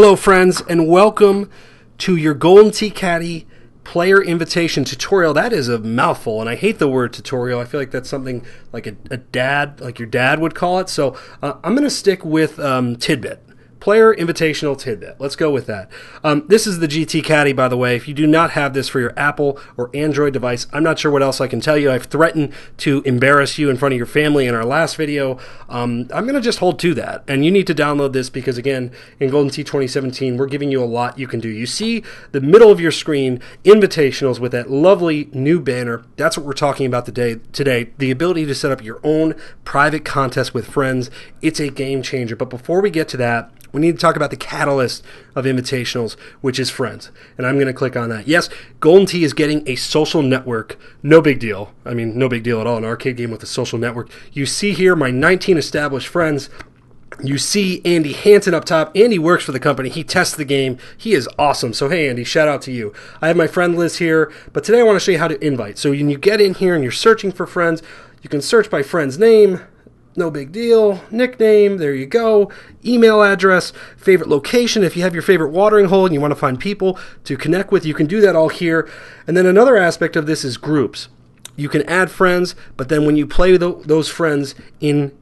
Hello friends, and welcome to your GT Caddy player invitation tutorial. That is a mouthful, and I hate the word tutorial. I feel like that's something like a dad, like your dad would call it. So I'm going to stick with tidbit. Player invitational tidbit. Let's go with that. This is the GT Caddy, by the way. If you do not have this for your Apple or Android device, I'm not sure what else I can tell you. I've threatened to embarrass you in front of your family in our last video. I'm going to just hold to that. And you need to download this because, again, in Golden Tee 2017, we're giving you a lot you can do. You see the middle of your screen, Invitationals with that lovely new banner. That's what we're talking about today. The ability to set up your own private contest with friends. It's a game changer. But before we get to that, we need to talk about the catalyst of Invitationals, which is friends. And I'm going to click on that. Yes, Golden Tee is getting a social network. No big deal. I mean, no big deal at all. An arcade game with a social network. You see here my 19 established friends. You see Andy Hansen up top. Andy works for the company. He tests the game. He is awesome. So, hey, Andy, shout out to you. I have my friend list here. But today I want to show you how to invite. So when you get in here and you're searching for friends, you can search by friend's name. No big deal. Nickname, there you go. Email address, favorite location. If you have your favorite watering hole and you want to find people to connect with, you can do that all here. And then another aspect of this is groups. You can add friends, but then when you play those friends in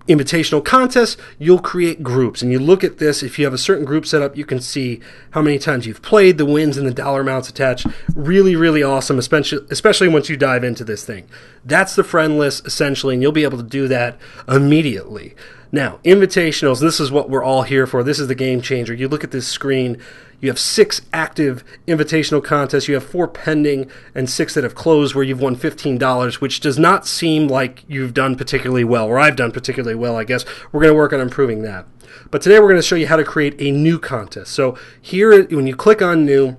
invitational contests, you'll create groups. And you look at this, if you have a certain group set up, you can see how many times you've played, the wins, and the dollar amounts attached. Really, really awesome, especially once you dive into this thing. That's the friend list, essentially, and you'll be able to do that immediately. Now, invitationals, this is what we're all here for. This is the game changer. You look at this screen, you have 6 active invitational contests, you have 4 pending, and 6 that have closed where you've won $15, which does not seem like you've done particularly well, or I've done particularly well, I guess. We're going to work on improving that. But today we're going to show you how to create a new contest. So here, when you click on new,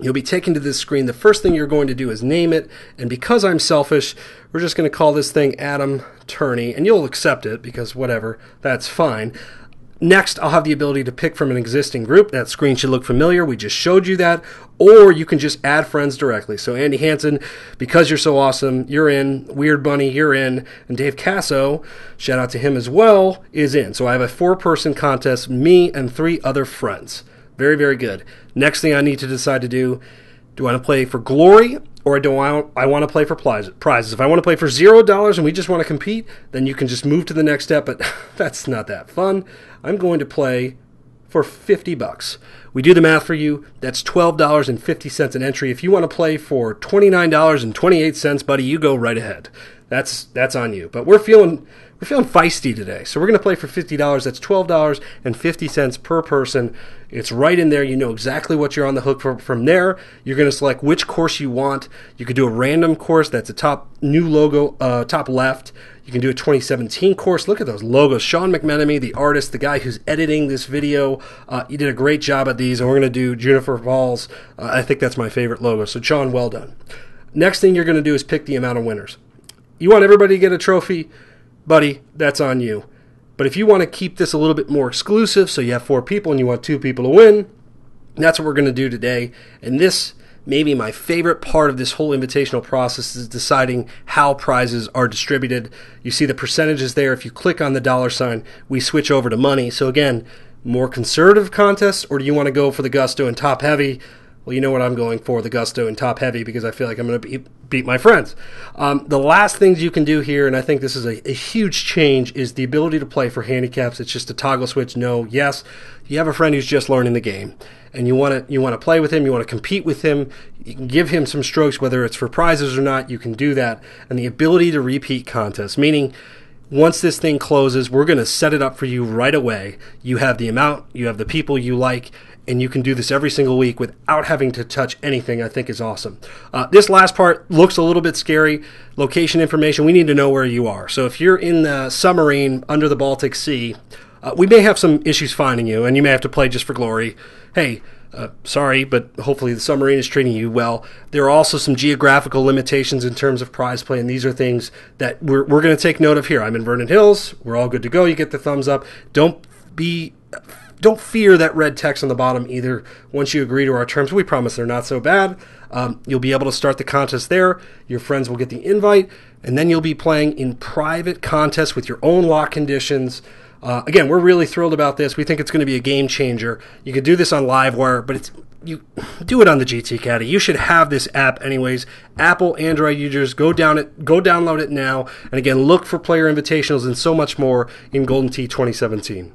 you'll be taken to this screen. The first thing you're going to do is name it, and because I'm selfish, we're just going to call this thing Adam Turney, and you'll accept it because whatever, that's fine. Next, I'll have the ability to pick from an existing group. That screen should look familiar. We just showed you that. Or you can just add friends directly. So Andy Hansen, because you're so awesome, you're in. Weird Bunny, you're in. And Dave Casso, shout out to him as well, is in. So I have a 4-person contest, me and 3 other friends. Very, very good. Next thing I need to decide to do I want to play for glory or do I want to play for prizes? If I want to play for $0 and we just want to compete, then you can just move to the next step, but that's not that fun. I'm going to play for $50. We do the math for you. That's $12.50 an entry. If you want to play for $29.28, buddy, you go right ahead. That's on you. But we're feeling feisty today. So we're going to play for $50. That's $12.50 per person. It's right in there. You know exactly what you're on the hook for. From there, you're going to select which course you want. You could do a random course. That's a top new logo, top left. You can do a 2017 course. Look at those logos. Sean McMenemy, the artist, the guy who's editing this video, you did a great job at these. And we're going to do Juniper Falls. I think that's my favorite logo. So Sean, well done. Next thing you're going to do is pick the amount of winners. You want everybody to get a trophy? Buddy, that's on you. But if you want to keep this a little bit more exclusive, so you have 4 people and you want 2 people to win, that's what we're going to do today. And this may be my favorite part of this whole invitational process is deciding how prizes are distributed. You see the percentages there. If you click on the $sign, we switch over to money. So again, more conservative contests, or do you want to go for the gusto and top heavy? Well, you know what I'm going for, the gusto and top heavy, because I feel like I'm going to beat my friends. The last things you can do here, and I think this is a huge change, is the ability to play for handicaps. It's just a toggle switch, no, yes. You have a friend who's just learning the game, and you want to play with him, you want to compete with him, you can give him some strokes, whether it's for prizes or not, you can do that. And the ability to repeat contests, meaning once this thing closes, we're going to set it up for you right away. You have the amount, you have the people you like, and you can do this every single week without having to touch anything. I think is awesome. This last part looks a little bit scary. Location information, we need to know where you are. So if you're in the submarine under the Baltic Sea, we may have some issues finding you, and you may have to play just for glory. Hey, sorry, but hopefully the submarine is treating you well. There are also some geographical limitations in terms of prize play, and these are things that we're going to take note of here. I'm in Vernon Hills. We're all good to go. You get the thumbs up. Don't fear that red text on the bottom either. Once you agree to our terms, we promise they're not so bad. You'll be able to start the contest there. Your friends will get the invite, and then you'll be playing in private contests with your own lock conditions. Again, we're really thrilled about this. We think it's going to be a game changer. You could do this on Livewire, but you do it on the GT Caddy. You should have this app anyways. Apple, Android users, go download it now. And again, look for player invitationals and so much more in Golden Tee 2017.